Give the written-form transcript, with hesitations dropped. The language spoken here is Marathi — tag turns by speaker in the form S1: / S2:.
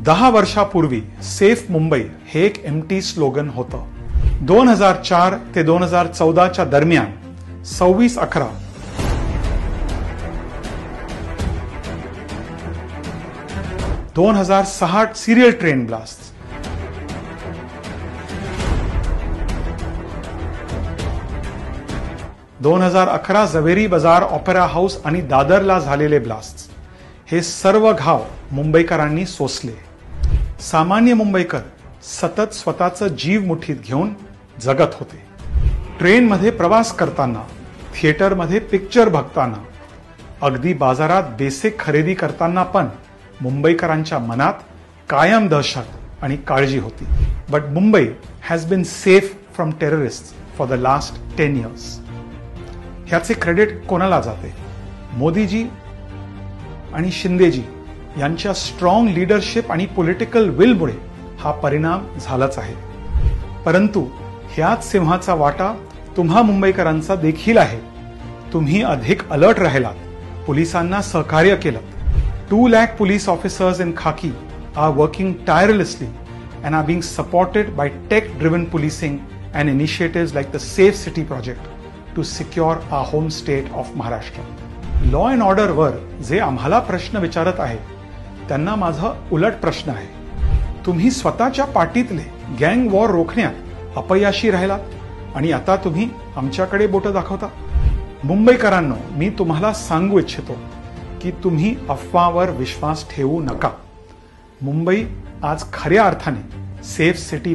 S1: 10 वर्षापूर्वी सेफ मुंबई हे एक एम्प्टी स्लोगन होतं. 2004 ते 2014च्या दरम्यान 26/11 2006 सिरियल ट्रेन ब्लास्ट, 2011 जवेरी बाजार ऑपेरा हाऊस आणि दादरला झालेले ब्लास्ट, हे सर्व घाव मुंबईकरांनी सोसले. सामान्य मुंबईकर सतत स्वतःचा जीव मुठीत घेऊन जगत होते. ट्रेनमध्ये प्रवास करताना, थिएटरमध्ये पिक्चर बघताना, अगदी बाजारात बेसिक खरेदी करताना पण मुंबईकरांच्या मनात कायम दहशत आणि काळजी होती. But Mumbai has been safe from terrorist for the last 10 years. ह्याचे क्रेडिट कोणाला जाते? मोदीजी आणि शिंदेजी यांच्या स्ट्रॉंग लीडरशिप आणि पॉलिटिकल विलमुळे हा परिणाम झालाच आहे. परंतु ह्याच सिंहाचा वाटा तुम्हा मुंबईकरांचा देखील आहे. तुम्ही अधिक अलर्ट राहिलात, पोलिसांना सहकार्य केलं. 2 lakh police officers in khaki are working tirelessly and are being supported by tech-driven policing and initiatives like the Safe City project to secure our home state of Maharashtra. Law and order वर जे आम्हाला प्रश्न विचारत आहे त्यांना माझा उलट प्रश्न आहे. तुम्ही स्वतःच्या पाठीतले गँग वॉर रोखण्यात अपयशी राहिलात आणि आता तुम्ही आमच्याकडे बोटं दाखवता. मुंबईकरांनो, मी तुम्हाला सांगू इच्छितो की तुम्ही अफवावर विश्वास ठेवू नका. मुंबई आज खऱ्या अर्थाने सेफ सिटी